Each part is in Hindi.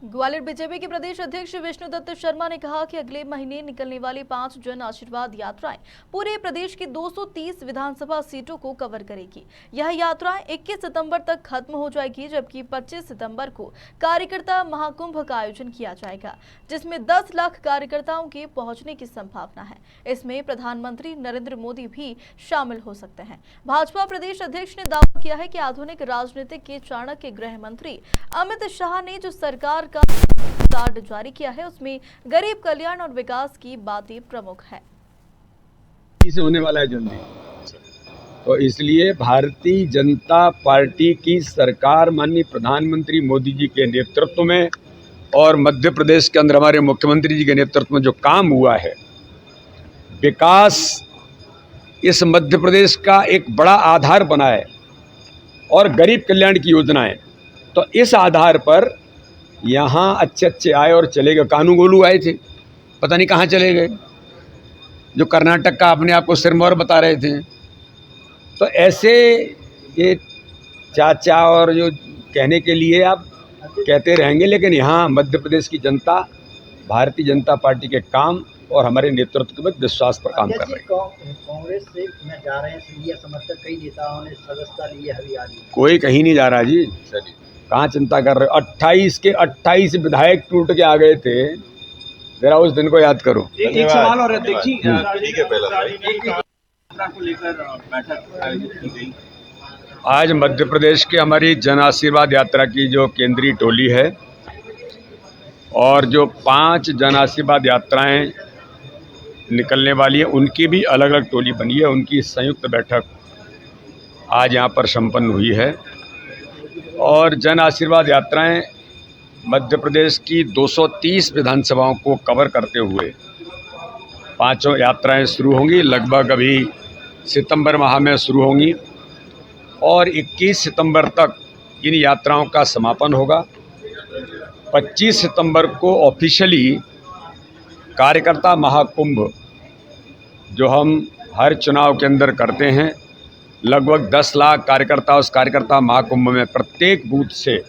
ग्वालियर बीजेपी के प्रदेश अध्यक्ष विष्णुदत्त शर्मा ने कहा कि अगले महीने निकलने वाली 5 जन आशीर्वाद यात्राएं पूरे प्रदेश की 230 विधानसभा सीटों को कवर करेगी। यह यात्राएं 21 सितंबर तक खत्म हो जाएगी, जबकि 25 सितंबर को कार्यकर्ता महाकुंभ का आयोजन किया जाएगा, जिसमें 10 लाख कार्यकर्ताओं के पहुंचने की संभावना है। इसमें प्रधानमंत्री नरेंद्र मोदी भी शामिल हो सकते हैं। भाजपा प्रदेश अध्यक्ष ने दावा किया है कि आधुनिक राजनीति के चाणक्य गृह मंत्री अमित शाह ने जो सरकार का कार्ड जारी किया है, उसमें गरीब कल्याण और विकास की बातें प्रमुख है। से होने वाला है जल्दी, तो इसलिए भारतीय जनता पार्टी की सरकार माननीय प्रधानमंत्री मोदी जी के नेतृत्व में और मध्य प्रदेश के अंदर हमारे मुख्यमंत्री जी के नेतृत्व में जो काम हुआ है, विकास इस मध्य प्रदेश का एक बड़ा आधार बना है और गरीब कल्याण की योजनाएं, तो इस आधार पर यहाँ अच्छे आए और चले गए। कानूगोलू आए थे, पता नहीं कहाँ चले गए, जो कर्नाटक का अपने आप को सिरमौर बता रहे थे। तो ऐसे ये चाचा और जो कहने के लिए आप कहते रहेंगे, लेकिन यहाँ मध्य प्रदेश की जनता भारतीय जनता पार्टी के काम और हमारे नेतृत्व में विश्वास पर काम कर रहे हैं। कांग्रेस से में जा रहे हैं संघीय समर्थक, कई नेताओं ने सदस्यता ली है हरियाणा। कोई कहीं नहीं जा रहा जी, कहाँ चिंता कर रहे हो। 28 के 28 विधायक टूट के आ गए थे, जरा उस दिन को याद करो। एक सवाल और अध्यक्ष जी, को लेकर बैठक आयोजित की गई। आज मध्य प्रदेश के हमारी जन आशीर्वाद यात्रा की जो केंद्रीय टोली है और जो 5 जन आशीर्वाद यात्राएं निकलने वाली है, उनकी भी अलग अलग टोली बनी है। उनकी संयुक्त बैठक आज यहाँ पर संपन्न हुई है और जन आशीर्वाद यात्राएं मध्य प्रदेश की 230 विधानसभाओं को कवर करते हुए 5 यात्राएं शुरू होंगी। लगभग अभी सितंबर माह में शुरू होंगी और 21 सितंबर तक इन यात्राओं का समापन होगा। 25 सितंबर को ऑफिशियली कार्यकर्ता महाकुंभ जो हम हर चुनाव के अंदर करते हैं, लगभग 10 लाख कार्यकर्ता उस कार्यकर्ता महाकुंभ में प्रत्येक बूथ से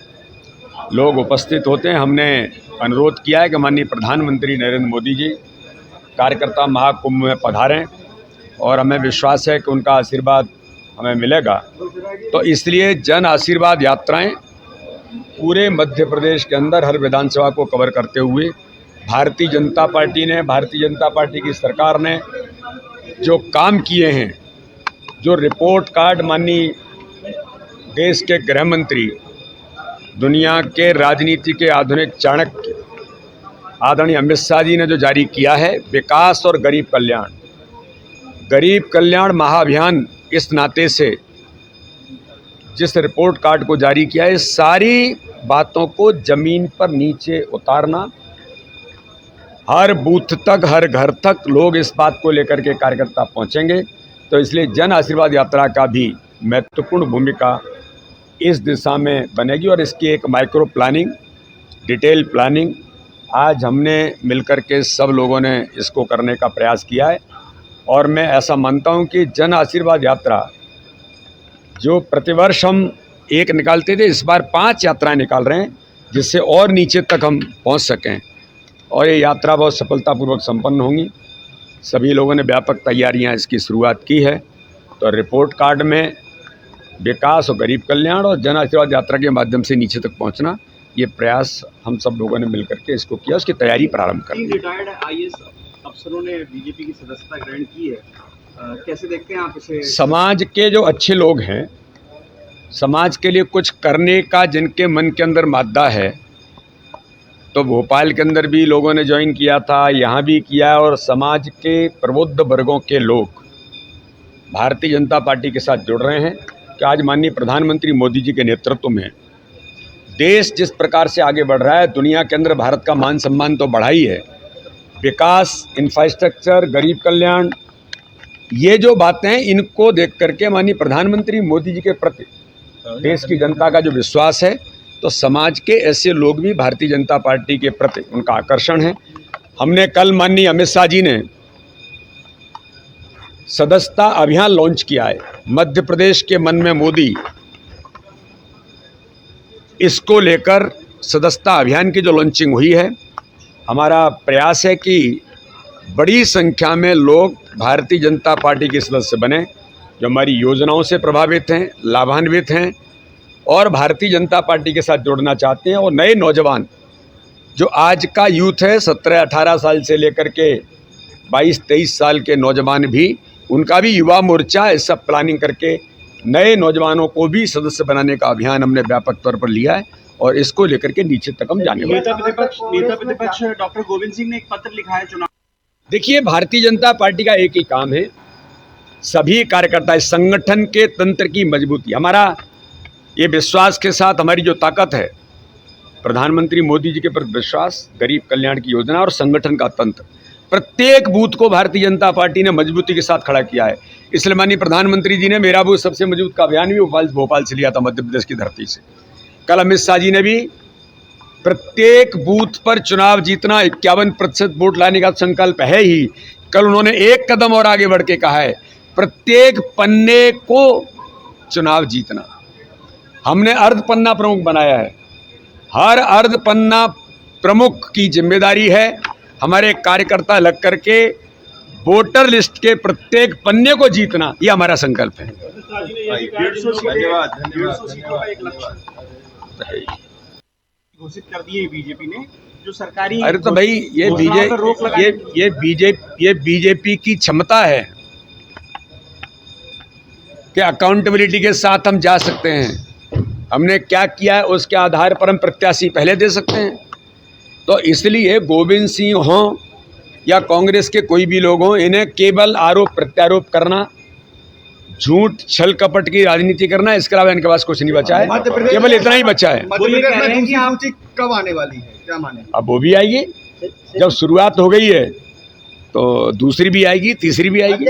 लोग उपस्थित होते हैं। हमने अनुरोध किया है कि माननीय प्रधानमंत्री नरेंद्र मोदी जी कार्यकर्ता महाकुंभ में पधारें और हमें विश्वास है कि उनका आशीर्वाद हमें मिलेगा। तो इसलिए जन आशीर्वाद यात्राएं पूरे मध्य प्रदेश के अंदर हर विधानसभा को कवर करते हुए भारतीय जनता पार्टी की सरकार ने जो काम किए हैं, जो रिपोर्ट कार्ड माननीय देश के गृह मंत्री, दुनिया के राजनीति के आधुनिक चाणक्य आदरणीय अमित शाह जी ने जो जारी किया है, विकास और गरीब कल्याण महाअभियान, इस नाते से जिस रिपोर्ट कार्ड को जारी किया है, सारी बातों को जमीन पर नीचे उतारना, हर बूथ तक हर घर तक लोग इस बात को लेकर के कार्यकर्ता पहुंचेंगे। तो इसलिए जन आशीर्वाद यात्रा का भी महत्वपूर्ण भूमिका इस दिशा में बनेगी और इसकी एक माइक्रो प्लानिंग, डिटेल प्लानिंग आज हमने मिलकर के सब लोगों ने इसको करने का प्रयास किया है। और मैं ऐसा मानता हूं कि जन आशीर्वाद यात्रा जो प्रतिवर्ष हम एक निकालते थे, इस बार 5 यात्राएं निकाल रहे हैं, जिससे और नीचे तक हम पहुंच सकें और ये यात्रा बहुत सफलतापूर्वक संपन्न होंगी। सभी लोगों ने व्यापक तैयारियां इसकी शुरुआत की है। तो रिपोर्ट कार्ड में विकास और गरीब कल्याण और जन आशीर्वाद यात्रा के माध्यम से नीचे तक पहुंचना, ये प्रयास हम सब लोगों ने मिलकर के इसको किया, उसकी तैयारी प्रारंभ कर दी। रिटायर्ड आईएएस अफसरों ने बीजेपी की सदस्यता ग्रहण की है, कैसे देखते हैं आप इसे? समाज के जो अच्छे लोग हैं, समाज के लिए कुछ करने का जिनके मन के अंदर मादा है, तो भोपाल के अंदर भी लोगों ने ज्वाइन किया था, यहाँ भी किया, और समाज के प्रबुद्ध वर्गों के लोग भारतीय जनता पार्टी के साथ जुड़ रहे हैं कि आज माननीय प्रधानमंत्री मोदी जी के नेतृत्व में देश जिस प्रकार से आगे बढ़ रहा है, दुनिया के अंदर भारत का मान सम्मान तो बढ़ा ही है, विकास, इंफ्रास्ट्रक्चर, गरीब कल्याण, ये जो बातें हैं, इनको देख करके माननीय प्रधानमंत्री मोदी जी के प्रति देश की जनता का जो विश्वास है, तो समाज के ऐसे लोग भी भारतीय जनता पार्टी के प्रति उनका आकर्षण है। हमने कल माननीय अमित शाह जी ने सदस्यता अभियान लॉन्च किया है। मध्य प्रदेश के मन में मोदी, इसको लेकर सदस्यता अभियान की जो लॉन्चिंग हुई है, हमारा प्रयास है कि बड़ी संख्या में लोग भारतीय जनता पार्टी के सदस्य बने, जो हमारी योजनाओं से प्रभावित हैं, लाभान्वित हैं और भारतीय जनता पार्टी के साथ जुड़ना चाहते हैं। और नए नौजवान जो आज का यूथ है, 17-18 साल से लेकर के 22-23 साल के नौजवान भी, उनका भी युवा मोर्चा इस सब प्लानिंग करके नए नौजवानों को भी सदस्य बनाने का अभियान हमने व्यापक तौर पर लिया है और इसको लेकर के नीचे तक हम जाने वाले हैं। नेता प्रतिपक्ष डॉक्टर गोविंद सिंह ने एक पत्र लिखा है चुनाव। देखिए, भारतीय जनता पार्टी का एक ही काम है, सभी कार्यकर्ता इस संगठन के तंत्र की मजबूती। हमारा ये विश्वास के साथ हमारी जो ताकत है, प्रधानमंत्री मोदी जी के प्रति विश्वास, गरीब कल्याण की योजना और संगठन का तंत्र, प्रत्येक बूथ को भारतीय जनता पार्टी ने मजबूती के साथ खड़ा किया है। इसलिए माननीय प्रधानमंत्री जी ने मेरा बूथ सबसे मजबूत का अभियान भी भोपाल से लिया था, मध्य प्रदेश की धरती से। कल अमित शाह जी ने भी प्रत्येक बूथ पर चुनाव जीतना, 51% वोट लाने का संकल्प है ही। कल उन्होंने एक कदम और आगे बढ़ के कहा है, प्रत्येक पन्ने को चुनाव जीतना। हमने अर्ध पन्ना प्रमुख बनाया है, हर अर्ध पन्ना प्रमुख की जिम्मेदारी है हमारे कार्यकर्ता लग करके वोटर लिस्ट के प्रत्येक पन्ने को जीतना, ये हमारा संकल्प है। 150 सीटों का एक लक्ष्य घोषित कर दिए बीजेपी ने, जो सरकारी। अरे तो भाई ये बीजेपी की क्षमता है कि अकाउंटेबिलिटी के साथ हम जा सकते हैं। हमने क्या किया है उसके आधार पर हम प्रत्याशी पहले दे सकते हैं। तो इसलिए गोविंद सिंह हों या कांग्रेस के कोई भी लोग हों, इन्हें केवल आरोप प्रत्यारोप करना, झूठ छल कपट की राजनीति करना, इसके अलावा इनके पास कुछ नहीं बचा है। केवल इतना ही बचा है। मध्य प्रदेश में दूसरी सूची कब आने वाली है, क्या माने? अब वो भी आएगी, जब शुरुआत हो गई है तो दूसरी भी आएगी, तीसरी भी आएगी।